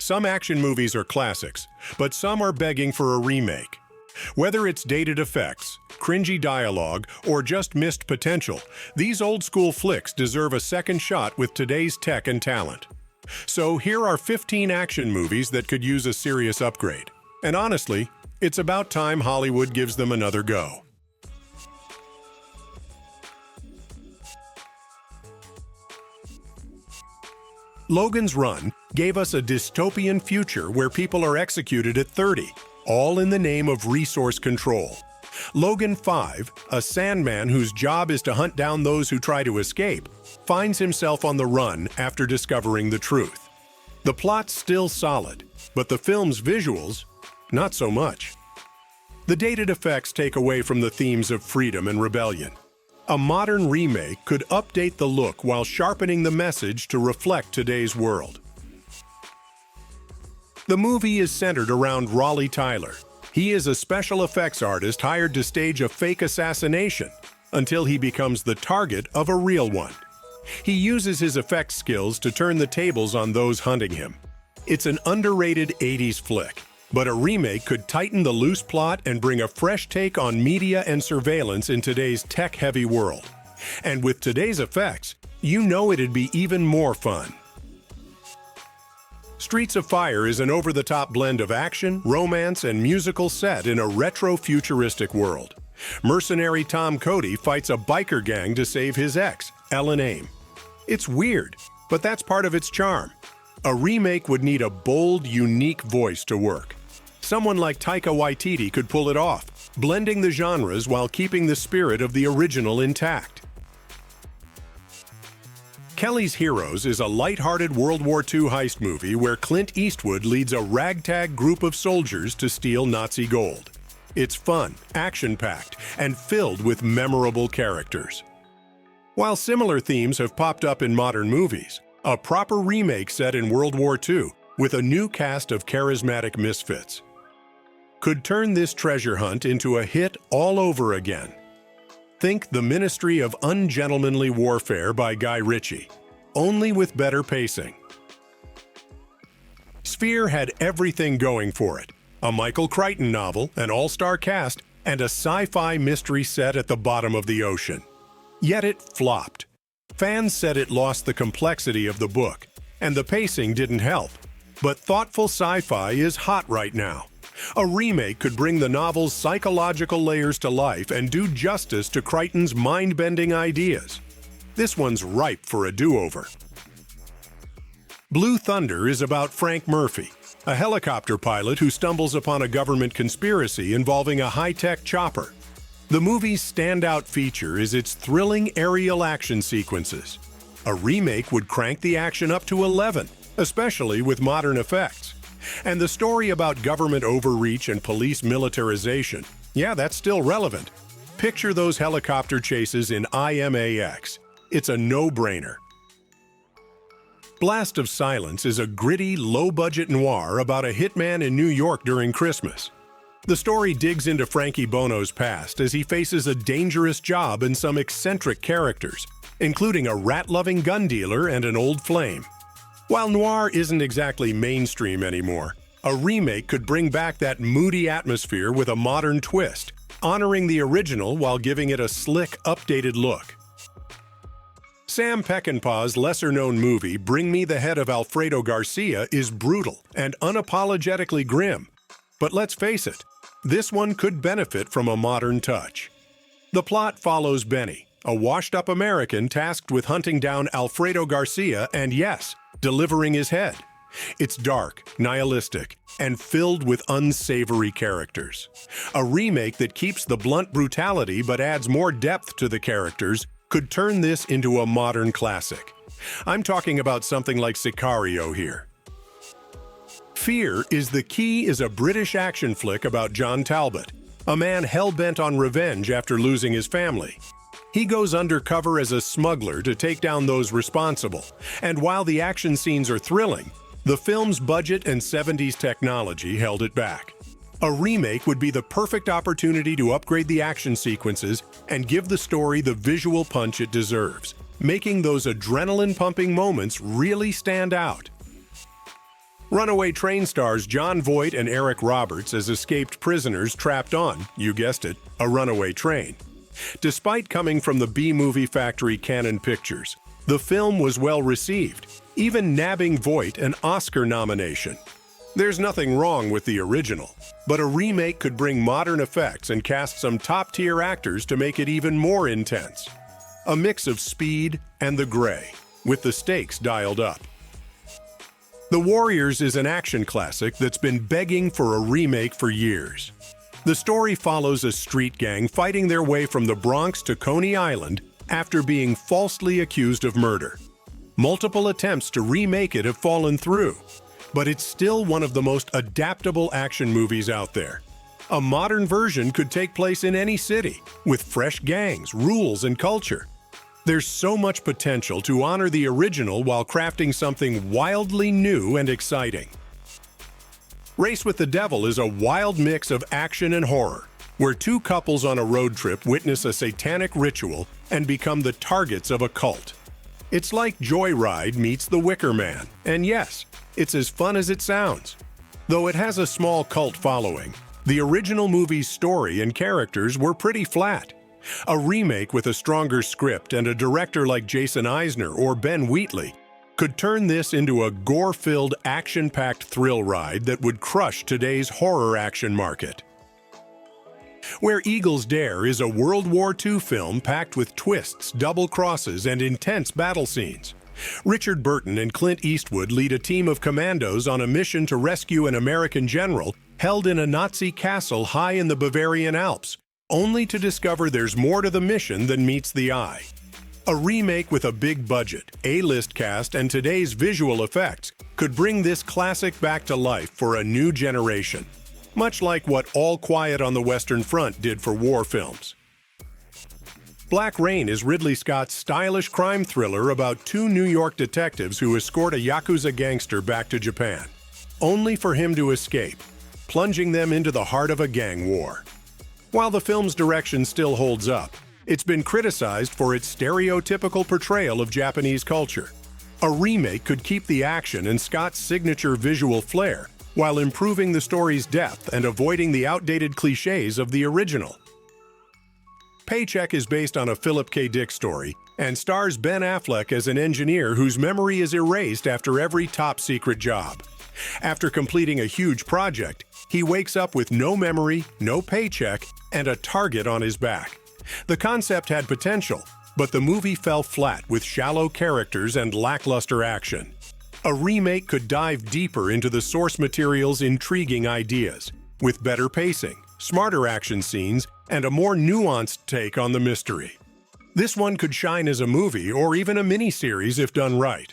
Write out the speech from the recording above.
Some action movies are classics, but some are begging for a remake. Whether it's dated effects, cringy dialogue, or just missed potential, these old-school flicks deserve a second shot with today's tech and talent. So here are 15 action movies that could use a serious upgrade. And honestly, it's about time Hollywood gives them another go. Logans Run gave us a dystopian future where people are executed at 30, all in the name of resource control. Logan 5, a Sandman whose job is to hunt down those who try to escape, finds himself on the run after discovering the truth. The plot's still solid, but the film's visuals, not so much. The dated effects take away from the themes of freedom and rebellion. A modern remake could update the look while sharpening the message to reflect today's world. The movie is centered around Raleigh Tyler. He is a special effects artist hired to stage a fake assassination until he becomes the target of a real one. He uses his effects skills to turn the tables on those hunting him. It's an underrated 80s flick, but a remake could tighten the loose plot and bring a fresh take on media and surveillance in today's tech-heavy world. And with today's effects, you know it'd be even more fun. Streets of Fire is an over-the-top blend of action, romance, and musical set in a retro-futuristic world. Mercenary Tom Cody fights a biker gang to save his ex, Ellen Aim. It's weird, but that's part of its charm. A remake would need a bold, unique voice to work. Someone like Taika Waititi could pull it off, blending the genres while keeping the spirit of the original intact. Kelly's Heroes is a light-hearted World War II heist movie where Clint Eastwood leads a ragtag group of soldiers to steal Nazi gold. It's fun, action-packed, and filled with memorable characters. While similar themes have popped up in modern movies, a proper remake set in World War II with a new cast of charismatic misfits could turn this treasure hunt into a hit all over again. Think The Ministry of Ungentlemanly Warfare by Guy Ritchie, only with better pacing. Sphere had everything going for it: a Michael Crichton novel, an all-star cast, and a sci-fi mystery set at the bottom of the ocean. Yet it flopped. Fans said it lost the complexity of the book, and the pacing didn't help. But thoughtful sci-fi is hot right now. A remake could bring the novel's psychological layers to life and do justice to Crichton's mind-bending ideas. This one's ripe for a do-over. Blue Thunder is about Frank Murphy, a helicopter pilot who stumbles upon a government conspiracy involving a high-tech chopper. The movie's standout feature is its thrilling aerial action sequences. A remake would crank the action up to 11, especially with modern effects. And the story about government overreach and police militarization, yeah, that's still relevant. Picture those helicopter chases in IMAX. It's a no-brainer. Blast of Silence is a gritty, low-budget noir about a hitman in New York during Christmas. The story digs into Frankie Bono's past as he faces a dangerous job and some eccentric characters, including a rat-loving gun dealer and an old flame. While noir isn't exactly mainstream anymore, a remake could bring back that moody atmosphere with a modern twist, honoring the original while giving it a slick, updated look. Sam Peckinpah's lesser-known movie Bring Me the Head of Alfredo Garcia is brutal and unapologetically grim. But let's face it, this one could benefit from a modern touch. The plot follows Benny, a washed-up American tasked with hunting down Alfredo Garcia and, yes, delivering his head. It's dark, nihilistic, and filled with unsavory characters. A remake that keeps the blunt brutality but adds more depth to the characters could turn this into a modern classic. I'm talking about something like Sicario here. Fear is the Key is a British action flick about John Talbot, a man hell-bent on revenge after losing his family. He goes undercover as a smuggler to take down those responsible, and while the action scenes are thrilling, the film's budget and 70s technology held it back. A remake would be the perfect opportunity to upgrade the action sequences and give the story the visual punch it deserves, making those adrenaline-pumping moments really stand out. Runaway Train stars Jon Voight and Eric Roberts as escaped prisoners trapped on, you guessed it, a runaway train. Despite coming from the B-movie factory Canon Pictures, the film was well received, even nabbing Voight an Oscar nomination. There's nothing wrong with the original, but a remake could bring modern effects and cast some top-tier actors to make it even more intense. A mix of speed and the gray, with the stakes dialed up. The Warriors is an action classic that's been begging for a remake for years. The story follows a street gang fighting their way from the Bronx to Coney Island after being falsely accused of murder. Multiple attempts to remake it have fallen through, but it's still one of the most adaptable action movies out there. A modern version could take place in any city, with fresh gangs, rules, and culture. There's so much potential to honor the original while crafting something wildly new and exciting. Race with the Devil is a wild mix of action and horror, where two couples on a road trip witness a satanic ritual and become the targets of a cult. It's like Joyride meets The Wicker Man, and yes, it's as fun as it sounds. Though it has a small cult following, the original movie's story and characters were pretty flat. A remake with a stronger script and a director like Jason Eisner or Ben Wheatley could turn this into a gore-filled, action-packed thrill ride that would crush today's horror action market. Where Eagles Dare is a World War II film packed with twists, double crosses, and intense battle scenes. Richard Burton and Clint Eastwood lead a team of commandos on a mission to rescue an American general held in a Nazi castle high in the Bavarian Alps, only to discover there's more to the mission than meets the eye. A remake with a big budget, A-list cast, and today's visual effects could bring this classic back to life for a new generation, much like what All Quiet on the Western Front did for war films. Black Rain is Ridley Scott's stylish crime thriller about two New York detectives who escort a Yakuza gangster back to Japan, only for him to escape, plunging them into the heart of a gang war. While the film's direction still holds up, it's been criticized for its stereotypical portrayal of Japanese culture. A remake could keep the action and Scott's signature visual flair while improving the story's depth and avoiding the outdated cliches of the original. Paycheck is based on a Philip K. Dick story and stars Ben Affleck as an engineer whose memory is erased after every top-secret job. After completing a huge project, he wakes up with no memory, no paycheck, and a target on his back. The concept had potential, but the movie fell flat with shallow characters and lackluster action. A remake could dive deeper into the source material's intriguing ideas, with better pacing, smarter action scenes, and a more nuanced take on the mystery. This one could shine as a movie or even a miniseries if done right.